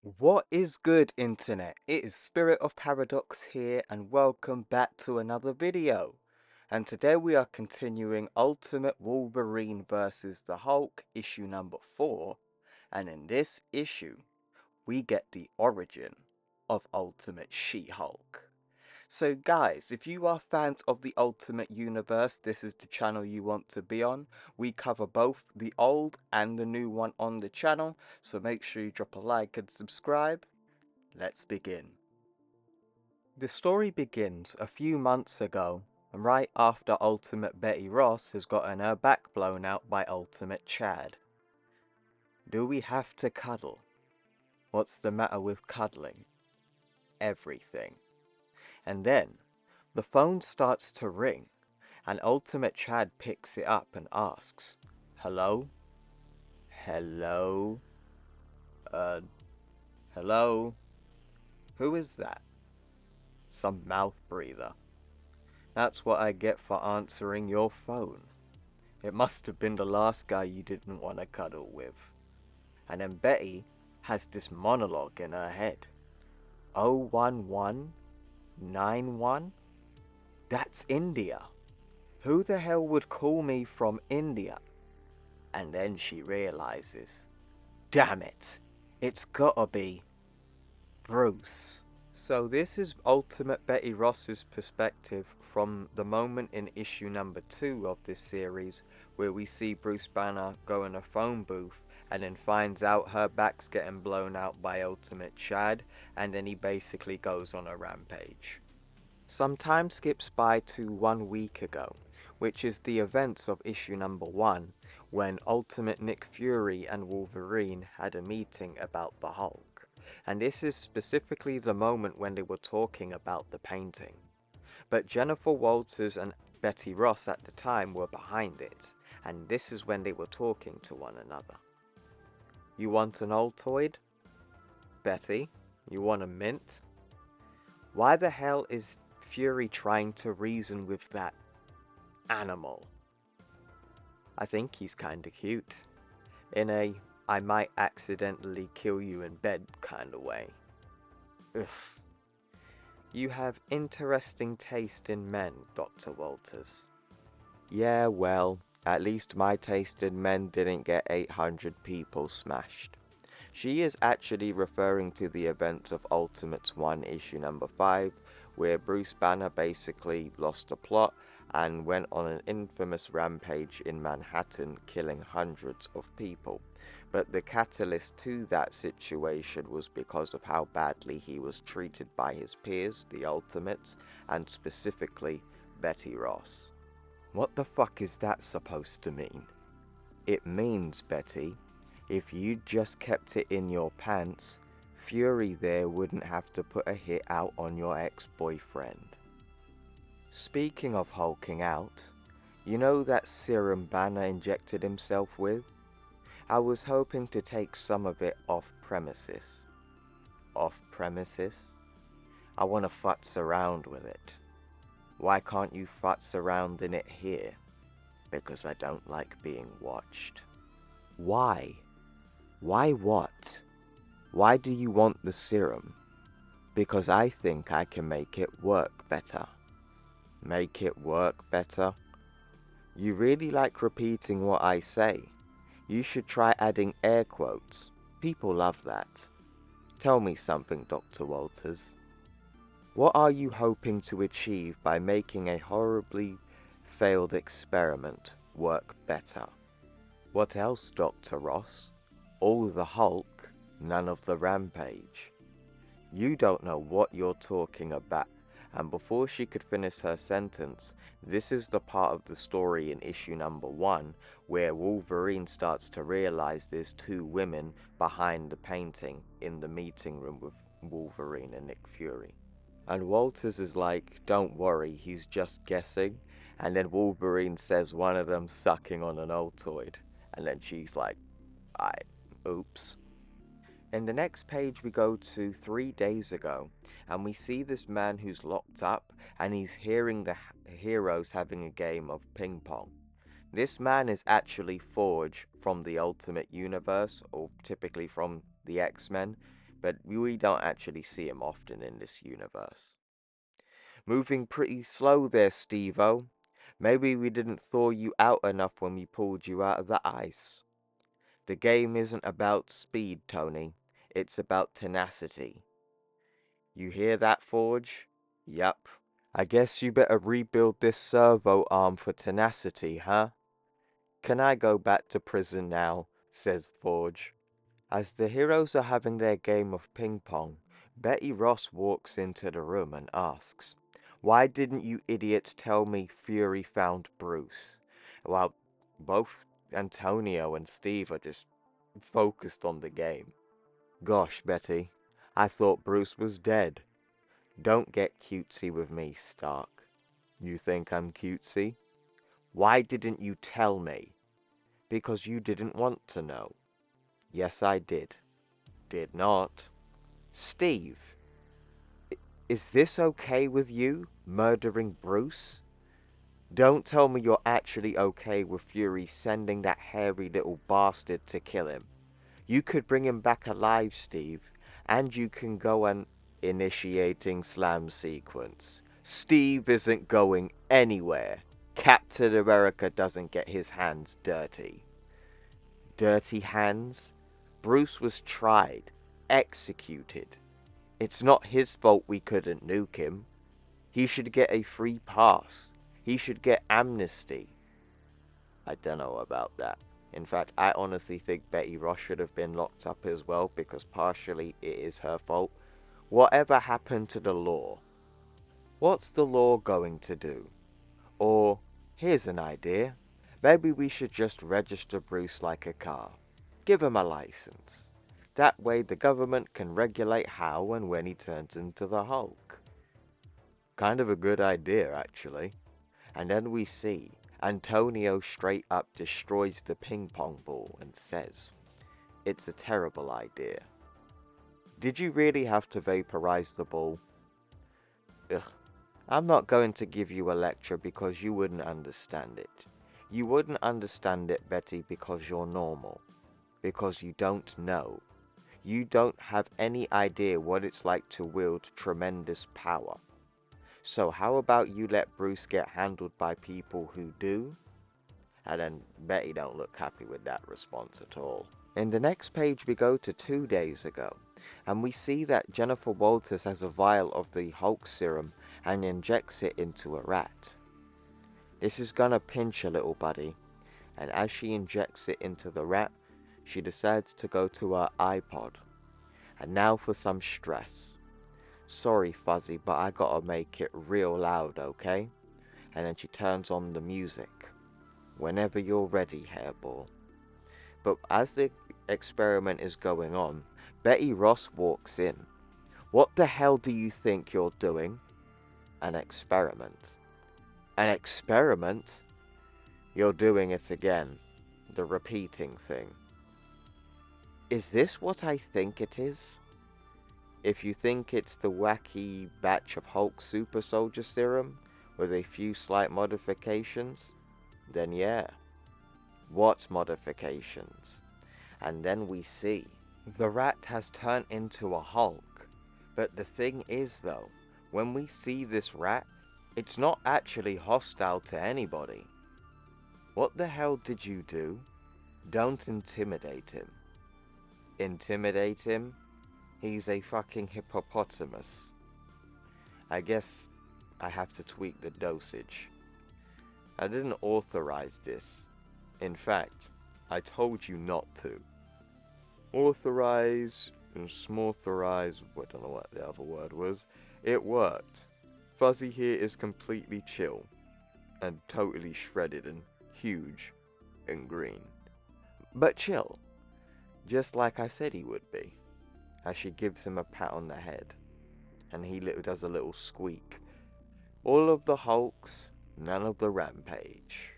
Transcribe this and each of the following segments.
What is good, internet? It is Spirit of Paradox here, and welcome back to another video. And today we are continuing Ultimate Wolverine vs. the Hulk, issue number 4. And in this issue, we get the origin of Ultimate She-Hulk. So guys, if you are fans of the Ultimate Universe, this is the channel you want to be on. We cover both the old and the new one on the channel, so make sure you drop a like and subscribe. Let's begin. The story begins a few months ago, right after Ultimate Betty Ross has gotten her back blown out by Ultimate Chad. Do we have to cuddle? What's the matter with cuddling? Everything. And then, the phone starts to ring, and Ultimate Chad picks it up and asks, "Hello? Hello? Uh, hello? Who is that?" "Some mouth breather." "That's what I get for answering your phone. It must have been the last guy you didn't want to cuddle with." And then Betty has this monologue in her head. 01191? That's India. Who the hell would call me from India? And then she realizes, damn it, it's gotta be Bruce. So this is Ultimate Betty Ross's perspective from the moment in issue number 2 of this series, where we see Bruce Banner go in a phone booth and then finds out her back's getting blown out by Ultimate Chad, and then he basically goes on a rampage. Some time skips by to 1 week ago, which is the events of issue number 1, when Ultimate Nick Fury and Wolverine had a meeting about the Hulk. And this is specifically the moment when they were talking about the painting. But Jennifer Walters and Betty Ross at the time were behind it, and this is when they were talking to one another. "You want an Altoid? Betty, you want a mint? Why the hell is Fury trying to reason with that animal? I think he's kinda cute. In a I might accidentally kill you in bed kinda way. Ugh. You have interesting taste in men, Dr. Walters." "Yeah, well, at least my taste in men didn't get 800 people smashed." She is actually referring to the events of Ultimates 1 issue number 5, where Bruce Banner basically lost the plot and went on an infamous rampage in Manhattan, killing hundreds of people. But the catalyst to that situation was because of how badly he was treated by his peers, the Ultimates, and specifically Betty Ross. What the fuck is that supposed to mean? It means, Betty, if you just kept it in your pants, Fury there wouldn't have to put a hit out on your ex-boyfriend. Speaking of hulking out, you know that serum Banner injected himself with? I was hoping to take some of it off premises. Off premises? I want to futz around with it. Why can't you futz around in it here? Because I don't like being watched. Why? Why what? Why do you want the serum? Because I think I can make it work better. Make it work better? You really like repeating what I say. You should try adding air quotes. People love that. Tell me something, Dr. Walters. What are you hoping to achieve by making a horribly failed experiment work better? What else, Dr. Ross? All the Hulk, none of the rampage. You don't know what you're talking about. And before she could finish her sentence, this is the part of the story in issue number 1 where Wolverine starts to realize there's 2 women behind the painting in the meeting room with Wolverine and Nick Fury. And Walters is like, don't worry, he's just guessing. And then Wolverine says one of them's sucking on an Altoid. And then she's like, oops. In the next page we go to 3 days ago, and we see this man who's locked up, and he's hearing the heroes having a game of ping pong. This man is actually Forge from the Ultimate Universe, or typically from the X-Men, but we don't actually see him often in this universe. Moving pretty slow there, Steve-O. Maybe we didn't thaw you out enough when we pulled you out of the ice. The game isn't about speed, Tony. It's about tenacity. You hear that, Forge? Yup. I guess you better rebuild this servo arm for tenacity, huh? Can I go back to prison now? Says Forge. As the heroes are having their game of ping pong, Betty Ross walks into the room and asks, "Why didn't you idiots tell me Fury found Bruce?" While both Antonio and Steve are just focused on the game. Gosh, Betty, I thought Bruce was dead. Don't get cutesy with me, Stark. You think I'm cutesy? Why didn't you tell me? Because you didn't want to know. Yes, I did. Did not. Steve, is this okay with you, murdering Bruce? Don't tell me you're actually okay with Fury sending that hairy little bastard to kill him. You could bring him back alive, Steve, and you can go an initiating slam sequence. Steve isn't going anywhere. Captain America doesn't get his hands dirty. Dirty hands? Bruce was tried, executed. It's not his fault we couldn't nuke him. He should get a free pass. He should get amnesty. I don't know about that. In fact, I honestly think Betty Ross should have been locked up as well, because partially it is her fault. Whatever happened to the law? What's the law going to do? Or, here's an idea. Maybe we should just register Bruce like a car. Give him a license. That way the government can regulate how and when he turns into the Hulk. Kind of a good idea, actually. And then we see Antonio straight up destroys the ping pong ball and says, "It's a terrible idea." Did you really have to vaporize the ball? Ugh. I'm not going to give you a lecture because you wouldn't understand it. You wouldn't understand it, Betty, because you're normal. Because you don't know. You don't have any idea what it's like to wield tremendous power. So how about you let Bruce get handled by people who do? And then Betty don't look happy with that response at all. In the next page we go to 2 days ago, and we see that Jennifer Walters has a vial of the Hulk serum and injects it into a rat. This is gonna pinch a little buddy, and as she injects it into the rat, she decides to go to her iPod. And now for some stress. Sorry, Fuzzy, but I gotta make it real loud, okay? And then she turns on the music. Whenever you're ready, Hairball. But as the experiment is going on, Betty Ross walks in. What the hell do you think you're doing? An experiment. An experiment? You're doing it again. The repeating thing. Is this what I think it is? If you think it's the wacky batch of Hulk Super Soldier Serum with a few slight modifications, then yeah. What modifications? And then we see the rat has turned into a Hulk. But the thing is though, when we see this rat, it's not actually hostile to anybody. What the hell did you do? Don't intimidate him. Intimidate him? He's a fucking hippopotamus. I guess I have to tweak the dosage. I didn't authorize this. In fact, I told you not to. Authorize and smauthorize, I don't know what the other word was. It worked. Fuzzy here is completely chill. And totally shredded and huge and green. But chill. Just like I said he would be. As she gives him a pat on the head. And he does a little squeak. All of the Hulks, none of the Rampage.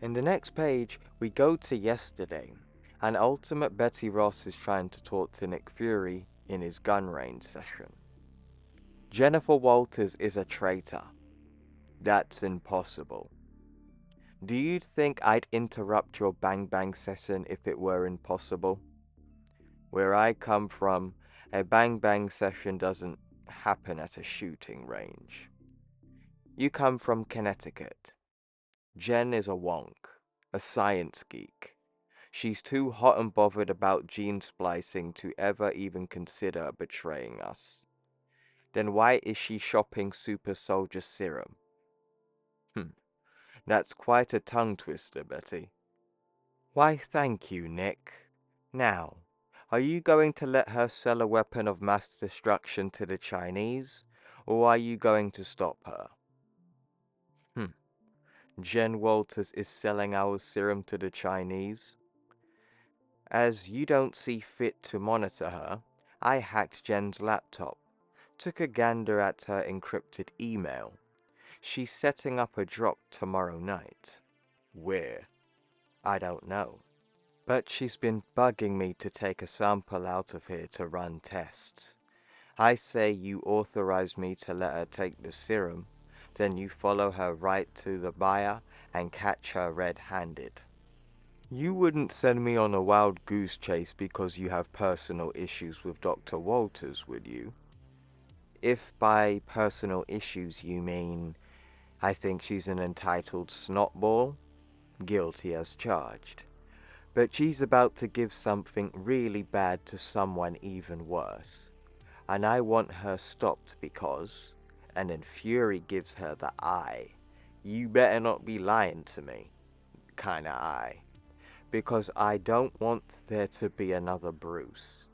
In the next page, we go to yesterday. And Ultimate Betty Ross is trying to talk to Nick Fury in his gun range session. Jennifer Walters is a traitor. That's impossible. Do you think I'd interrupt your bang bang session if it were impossible? Where I come from, A bang-bang session doesn't happen at a shooting range. You come from Connecticut. Jen is a wonk, a science geek. She's too hot and bothered about gene splicing to ever even consider betraying us. Then why is she shopping super soldier serum? That's quite a tongue twister, Betty. Why, thank you, Nick. Now, are you going to let her sell a weapon of mass destruction to the Chinese, or are you going to stop her? Jen Walters is selling our serum to the Chinese. As you don't see fit to monitor her, I hacked Jen's laptop, took a gander at her encrypted email. She's setting up a drop tomorrow night. Where? I don't know. But she's been bugging me to take a sample out of here to run tests. I say you authorize me to let her take the serum, then you follow her right to the buyer and catch her red-handed. You wouldn't send me on a wild goose chase because you have personal issues with Dr. Walters, would you? If by personal issues you mean I think she's an entitled snotball, guilty as charged. But she's about to give something really bad to someone even worse. And I want her stopped because, and then Fury gives her the eye. You better not be lying to me, kinda eye. Because I don't want there to be another Bruce.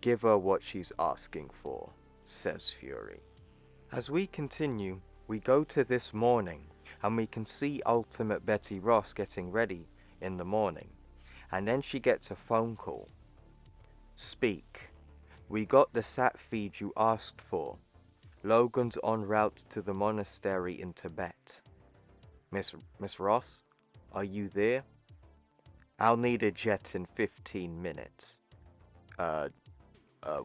Give her what she's asking for, says Fury. As we continue, we go to this morning, and we can see Ultimate Betty Ross getting ready in the morning. And then she gets a phone call. Speak. We got the sat feed you asked for. Logan's en route to the monastery in Tibet. Miss Ross, are you there? I'll need a jet in 15 minutes.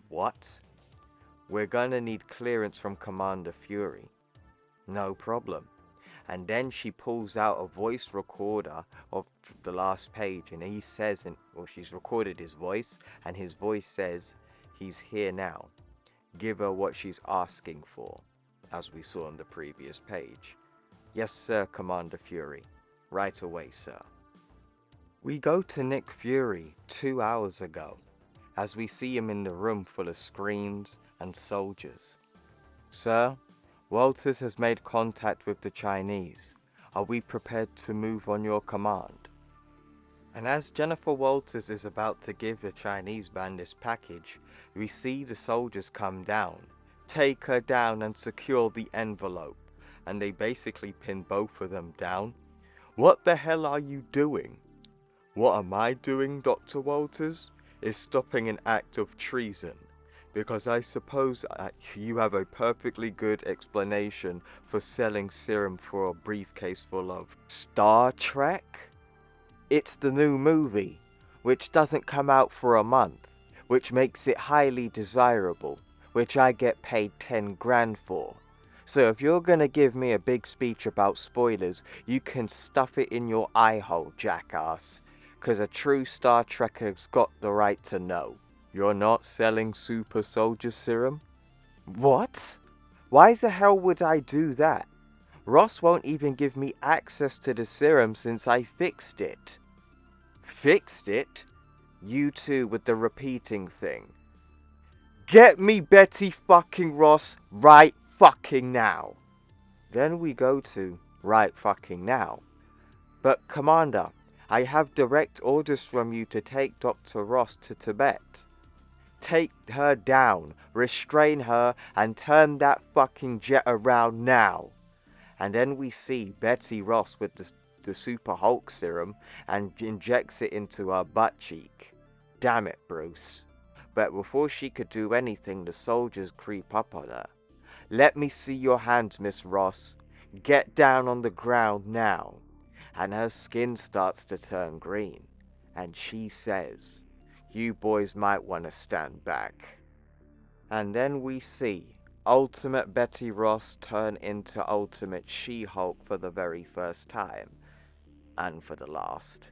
What? We're gonna need clearance from Commander Fury. No problem. And then she pulls out a voice recorder of the last page, and he says, she's recorded his voice, and his voice says, he's here now. Give her what she's asking for, as we saw on the previous page. Yes, sir, Commander Fury. Right away, sir. We go to Nick Fury 2 hours ago, as we see him in the room full of screens and soldiers. Sir, Walters has made contact with the Chinese. Are we prepared to move on your command? And as Jennifer Walters is about to give the Chinese band this package, we see the soldiers come down, take her down and secure the envelope, and they basically pin both of them down. What the hell are you doing? What am I doing, Dr. Walters? Is stopping an act of treason. Because I suppose you have a perfectly good explanation for selling serum for a briefcase full of Star Trek? It's the new movie, which doesn't come out for a month, which makes it highly desirable, which I get paid 10 grand for. So if you're gonna give me a big speech about spoilers, you can stuff it in your eye hole, jackass. 'Cause a true Star Trekker's got the right to know. You're not selling super soldier serum? What? Why the hell would I do that? Ross won't even give me access to the serum since I fixed it. Fixed it? You two with the repeating thing. Get me Betty fucking Ross right fucking now. Then we go to right fucking now. But Commander, I have direct orders from you to take Dr. Ross to Tibet. Take her down, restrain her, and turn that fucking jet around now. And then we see Betty Ross with the Super Hulk serum and injects it into her butt cheek. Damn it, Bruce. But before she could do anything, the soldiers creep up on her. Let me see your hands, Miss Ross. Get down on the ground now. And her skin starts to turn green. And she says, you boys might want to stand back. And then we see Ultimate Betty Ross turn into Ultimate She-Hulk for the very first time. And for the last.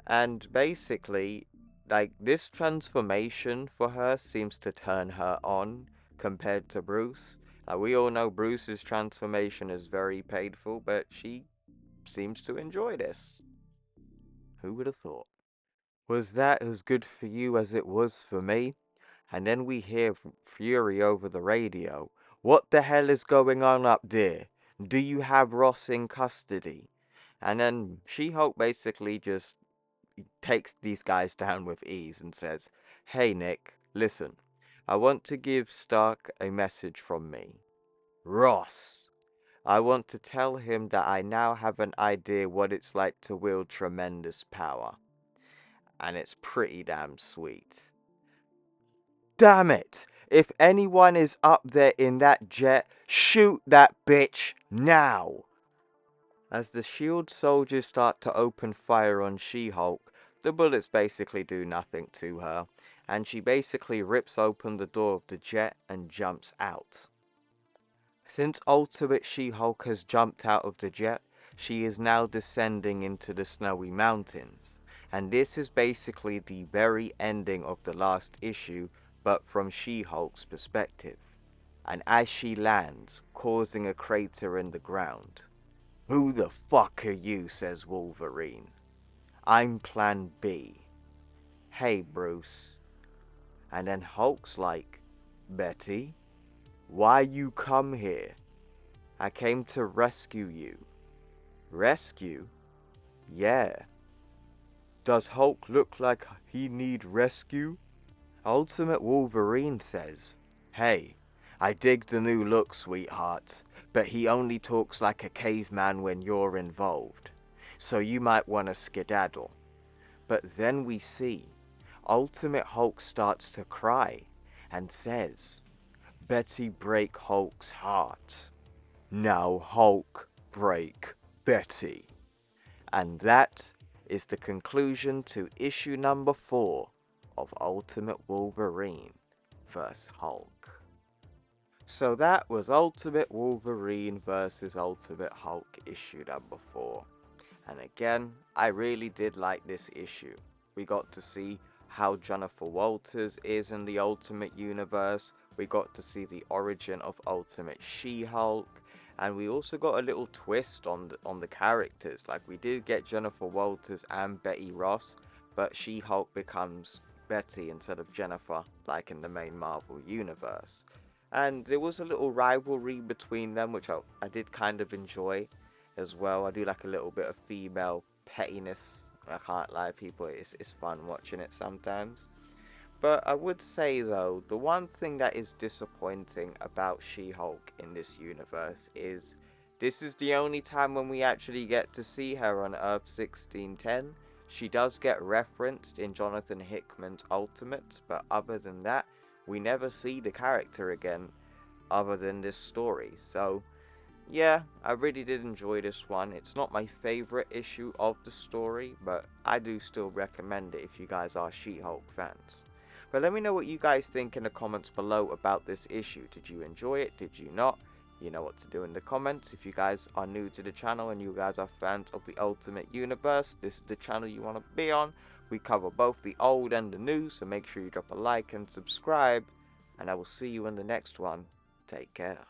And basically, like, this transformation for her seems to turn her on compared to Bruce. We all know Bruce's transformation is very painful, but she seems to enjoy this. Who would have thought? Was that as good for you as it was for me? And then we hear Fury over the radio. What the hell is going on up there? Do you have Ross in custody? And then She-Hulk basically just takes these guys down with ease and says, "Hey Nick, listen. I want to give Stark a message from me. Ross. I want to tell him that I now have an idea what it's like to wield tremendous power. And it's pretty damn sweet. Damn it! If anyone is up there in that jet, shoot that bitch now!" As the shield soldiers start to open fire on She-Hulk, the bullets basically do nothing to her, and she basically rips open the door of the jet and jumps out. Since Ultimate She-Hulk has jumped out of the jet, she is now descending into the snowy mountains. And this is basically the very ending of the last issue, but from She-Hulk's perspective. And as she lands, causing a crater in the ground. "Who the fuck are you?" says Wolverine. "I'm Plan B. Hey, Bruce." And then Hulk's like, "Betty? Why you come here?" "I came to rescue you." "Rescue?" "Yeah." "Does Hulk look like he need rescue?" Ultimate Wolverine says, "Hey, I dig the new look, sweetheart, but he only talks like a caveman when you're involved, so you might want to skedaddle." But then we see Ultimate Hulk starts to cry and says, "Betty break Hulk's heart. Now Hulk break Betty." And that is the conclusion to issue number 4 of Ultimate Wolverine vs. Hulk. So that was Ultimate Wolverine vs. Ultimate Hulk issue number 4. And again, I really did like this issue. We got to see how Jennifer Walters is in the Ultimate Universe. We got to see the origin of Ultimate She-Hulk. And we also got a little twist on the characters. Like, we did get Jennifer Walters and Betty Ross, but She-Hulk becomes Betty instead of Jennifer, like in the main Marvel Universe. And there was a little rivalry between them, which I did kind of enjoy as well. I do like a little bit of female pettiness. I can't lie, people, it's fun watching it sometimes. But I would say, though, the one thing that is disappointing about She-Hulk in this universe is this is the only time when we actually get to see her on Earth 1610. She does get referenced in Jonathan Hickman's Ultimates, but other than that, we never see the character again other than this story. So yeah, I really did enjoy this one. It's not my favorite issue of the story, but I do still recommend it if you guys are She-Hulk fans. But let me know what you guys think in the comments below about this issue. Did you enjoy it? Did you not? You know what to do in the comments. If you guys are new to the channel and you guys are fans of the Ultimate Universe, this is the channel you want to be on. We cover both the old and the new, so make sure you drop a like and subscribe. And I will see you in the next one. Take care.